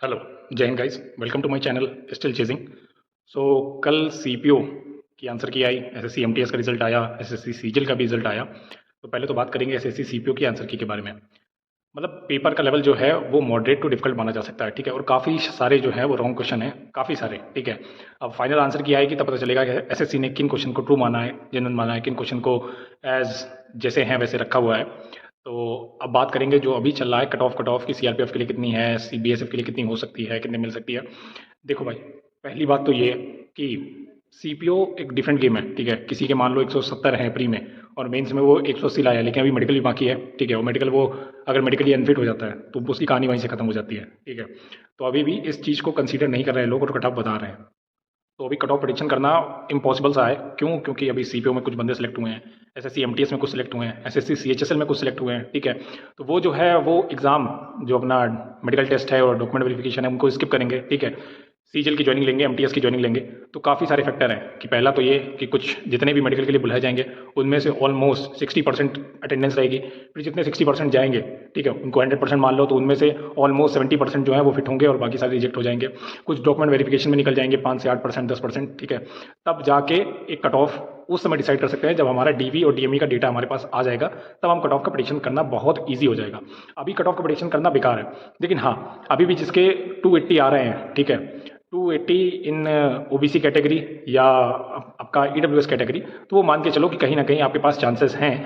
Hello, जय हिंद guys. Welcome to my channel still chasing. So कल सीपीओ की आंसर की आई, एसएससी एमटीएस का रिजल्ट आया, एसएससी सीजीएल का भी रिजल्ट आया। तो पहले तो बात करेंगे एसएससी सीपीओ की आंसर की के बारे में। मतलब पेपर का लेवल जो है वो मॉडरेट टू डिफिकल्ट माना जा सकता है, ठीक है। और काफ़ी सारे जो है वो रॉन्ग क्वेश्चन है, काफ़ी सारे, ठीक है। अब फाइनल आंसर की आएगी तब पता चलेगा कि एसएससी ने किन क्वेश्चन को ट्रू माना है, जेन्युइन माना है, किन क्वेश्चन को एज जैसे हैं वैसे रखा हुआ है। तो अब बात करेंगे जो अभी चल रहा है कट ऑफ की सीआरपीएफ के लिए कितनी है, सीबीएसएफ के लिए कितनी हो सकती है, कितनी मिल सकती है। देखो भाई, पहली बात तो ये कि सीपीओ एक डिफरेंट गेम है, ठीक है। किसी के मान लो 170 है प्री में और मेंस में वो 180 लाया, लेकिन अभी मेडिकल भी बाकी है, ठीक है। वो मेडिकल वो अगर मेडिकली अनफिट हो जाता है तो उसकी कहानी वहीं से खत्म हो जाती है, ठीक है। तो अभी भी इस चीज़ को कंसीडर नहीं कर रहे हैं लोग और कट ऑफ बता रहे हैं। तो अभी कट ऑफ प्रेडिक्शन करना इम्पॉसिबल सा है। क्यों? क्योंकि अभी सीपीओ में कुछ बंदे सेलेक्ट हुए हैं, एसएससी एमटीएस में कुछ सेलेक्ट हुए हैं, एसएससी सीएचएसएल में कुछ सेलेक्ट हुए हैं, ठीक है। तो वो जो है वो एग्ज़ाम जो अपना मेडिकल टेस्ट है और डॉक्यूमेंट वेरिफिकेशन है उनको स्किप करेंगे, ठीक है। सीजीएल की ज्वाइनिंग लेंगे, एमटीएस की ज्वाइनिंग लेंगे। तो काफ़ी सारे फैक्टर हैं कि पहला तो ये कि कुछ जितने भी मेडिकल के लिए बुलाए जाएंगे उनमें से ऑलमोस्ट 60% अटेंडेंस रहेगी। फिर जितने 60% जाएंगे, ठीक है, उनको 100% मान लो, तो उनमें से ऑलमोस्ट 70% जो है वो फिट होंगे और बाकी सारे रिजेक्ट हो जाएंगे। कुछ डॉक्यूमेंट वेरिफिकेशन में निकल जाएंगे 5 से 8%, 10%, ठीक है। तब जाके एक कट ऑफ उस समय डिसाइड कर सकते हैं जब हमारा डीवी और डीएमई का डेटा हमारे पास आ जाएगा, तब हम कट ऑफ का प्रेडिक्शन करना बहुत ईजी हो जाएगा। अभी कट ऑफ का प्रेडिक्शन करना बेकार है। लेकिन हाँ, अभी भी जिसके 280 आ रहे हैं, ठीक है, 280 इन ओबीसी कैटेगरी या आपका ईडब्ल्यूएस कैटेगरी, तो वो मान के चलो कि कहीं ना कहीं आपके पास चांसेस हैं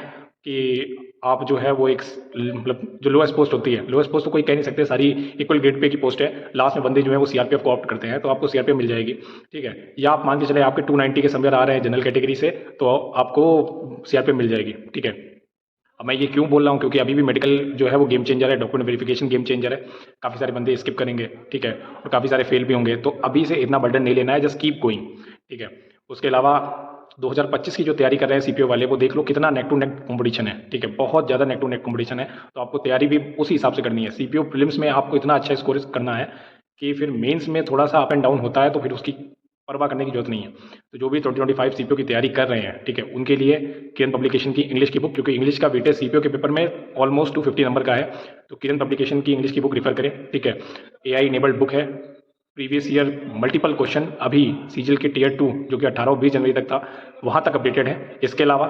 कि आप जो है वो एक मतलब जो लोएस्ट पोस्ट होती है, लोएस्ट पोस्ट तो कोई कह नहीं सकते, सारी इक्वल ग्रेड पे की पोस्ट है, लास्ट में बंदे जो है वो सीआरपीएफ को ऑप्ट करते हैं, तो आपको सीआरपीएफ मिल जाएगी, ठीक है। या आप मान के चले आपके 290 के समवेयर आ रहे हैं जनरल कैटेगरी से, तो आपको सीआरपीएफ मिल जाएगी, ठीक है। अब मैं ये क्यों बोल रहा हूँ? क्योंकि अभी भी मेडिकल जो है वो गेम चेंजर है, डॉक्यूमेंट वेरिफिकेशन गेम चेंजर है। काफ़ी सारे बंदे स्किप करेंगे, ठीक है, और काफ़ी सारे फेल भी होंगे। तो अभी से इतना बर्डन नहीं लेना है, जस्ट कीप गोइंग, ठीक है। उसके अलावा 2025 की जो तैयारी कर रहे हैं सीपीओ वाले, वो देख लो कितना नेक टू नेक कॉम्पिटिशन है, ठीक है, बहुत ज़्यादा नेक टू नेक कॉम्पिटिशन है। तो आपको तैयारी भी उसी हिसाब से करनी है। सीपीओ प्रीलिम्स में आपको इतना अच्छा स्कोर करना है कि फिर मेंस में थोड़ा सा अप एंड डाउन होता है तो फिर उसकी परवाह करने की जरूरत नहीं है। तो जो भी 2025 सीपीओ की तैयारी कर रहे हैं, ठीक है, उनके लिए किरण पब्लिकेशन की इंग्लिश की बुक, क्योंकि इंग्लिश का वेटेज सीपीओ के पेपर में ऑलमोस्ट 250 नंबर का है, तो किरण पब्लिकेशन की इंग्लिश की बुक रिफर करें, ठीक है। एआई इनेबल्ड बुक है, प्रीवियस ईयर मल्टीपल क्वेश्चन अभी सीजीएल के टियर 2 जो कि 18 और 20 जनवरी तक था वहाँ तक अपडेटेड है। इसके अलावा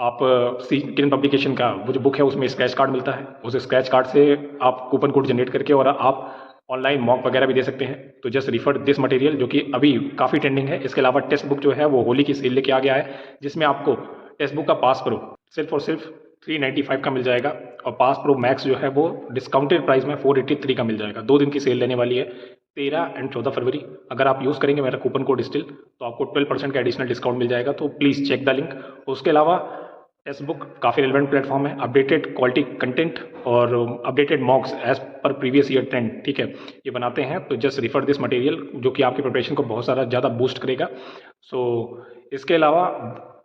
आप किरण पब्लिकेशन का वो जो बुक है उसमें स्क्रैच कार्ड मिलता है, उस स्क्रैच कार्ड से आप कूपन कोड जनरेट करके और आप ऑनलाइन मॉक वगैरह भी दे सकते हैं। तो जस्ट रिफर दिस मटेरियल जो कि अभी काफ़ी ट्रेंडिंग है। इसके अलावा टेक्स्ट बुक जो है वो होली की सेल लेके आ गया है, जिसमें आपको टेक्स्ट बुक का पास प्रो सिर्फ और सिर्फ 395 का मिल जाएगा, और पास प्रो मैक्स जो है वो डिस्काउंटेड प्राइस में 483 का मिल जाएगा। 2 दिन की सेल लेने वाली है, 13 एंड 14 फरवरी। अगर आप यूज़ करेंगे मेरा कूपन कोड स्टिल, तो आपको 12% का एडिशनल डिस्काउंट मिल जाएगा। तो प्लीज़ चेक द लिंक। उसके अलावा टेक्स्ट बुक काफ़ी रिलेवेंट प्लेटफॉर्म है, अपडेटेड क्वालिटी कंटेंट और updated mocks as per previous year trend, ठीक है, ये बनाते हैं। तो जस्ट रिफर दिस मटेरियल जो कि आपकी प्रिपरेशन को बहुत सारा ज़्यादा बूस्ट करेगा। सो इसके अलावा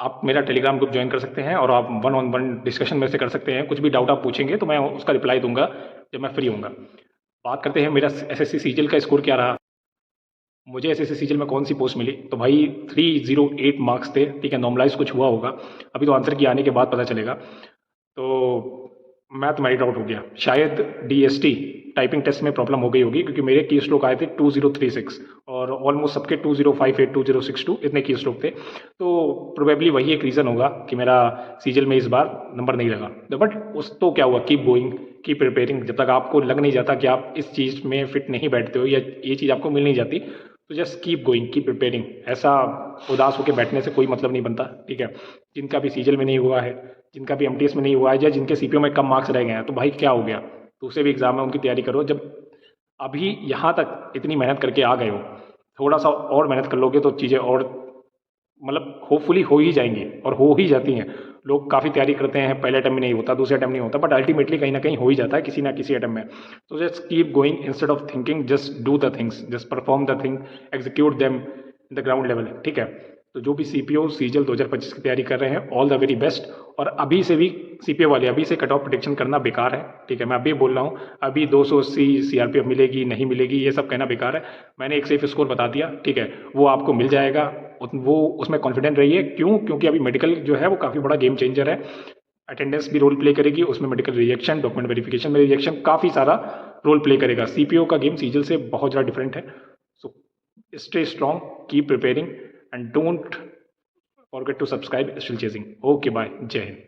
आप मेरा टेलीग्राम ग्रुप ज्वाइन कर सकते हैं और आप 1-on-1 डिस्कशन में से कर सकते हैं। कुछ भी डाउट आप पूछेंगे तो मैं उसका रिप्लाई दूंगा जब मैं फ्री होऊंगा। बात करते हैं मेरा एसएससी सीजीएल का स्कोर क्या रहा। मुझे एसएससी सीजीएल में कौन सी पोस्ट मिली, तो भाई 308 मार्क्स थे, ठीक है। नॉर्मलाइज कुछ हुआ होगा, अभी तो आंसर की आने के बाद पता चलेगा। तो मैथ मेरिट आउट हो गया, शायद डीएसटी टाइपिंग टेस्ट में प्रॉब्लम हो गई होगी, क्योंकि मेरे की स्ट्रोक आए थे 2036 और ऑलमोस्ट सबके 2058 2062 इतने की स्ट्रोक थे। तो प्रोबेबली वही एक रीज़न होगा कि मेरा सीजीएल में इस बार नंबर नहीं लगा। बट उस तो क्या हुआ, कीप गोइंग, कीप प्रिपेयरिंग। जब तक आपको लग नहीं जाता कि आप इस चीज़ में फिट नहीं बैठते हो या ये चीज़ आपको मिल नहीं जाती, तो just keep going, keep preparing. ऐसा उदास होकर बैठने से कोई मतलब नहीं बनता, ठीक है। जिनका भी सीजीएल में नहीं हुआ है, जिनका भी एमटीएस में नहीं हुआ है, या जिनके सीपीओ में कम मार्क्स रह गए हैं, तो भाई क्या हो गया, दूसरे भी एग्जाम में उनकी तैयारी करो। जब अभी यहाँ तक इतनी मेहनत करके आ गए हो, थोड़ा सा और मेहनत कर लोगे तो चीज़ें और मतलब होपफुली हो ही जाएंगी और हो ही जाती हैं। लोग काफ़ी तैयारी करते हैं, पहले अटैम्प्ट में नहीं होता, दूसरे अटैम्प्ट नहीं होता, बट अल्टीमेटली कहीं ना कहीं हो ही जाता है किसी ना किसी अटैम्प्ट में। तो just keep going instead of thinking, just do the things, just perform the thing, execute them in the ground level, ठीक है। तो जो भी सीपीओ सीजीएल 2025 की तैयारी कर रहे हैं, ऑल द वेरी बेस्ट। और अभी से भी सीपीओ वाले अभी से कट ऑफ प्रेडिक्शन करना बेकार है, ठीक है। मैं अभी बोल रहा हूँ, अभी 280 सीआरपीएफ मिलेगी नहीं मिलेगी ये सब कहना बेकार है। मैंने एक सेफ स्कोर बता दिया, ठीक है, वो आपको मिल जाएगा। वो उसमें कॉन्फिडेंट रहिए। क्यों? क्योंकि अभी मेडिकल जो है वो काफ़ी बड़ा गेम चेंजर है। अटेंडेंस भी रोल प्ले करेगी, उसमें मेडिकल रिजेक्शन, डॉक्यूमेंट वेरिफिकेशन में रिजेक्शन, काफ़ी सारा रोल प्ले करेगा। सीपीओ का गेम सीजल से बहुत ज़्यादा डिफरेंट है। So stay strong, keep preparing and don't forget to subscribe still chasing. Okay bye, जय हिंद।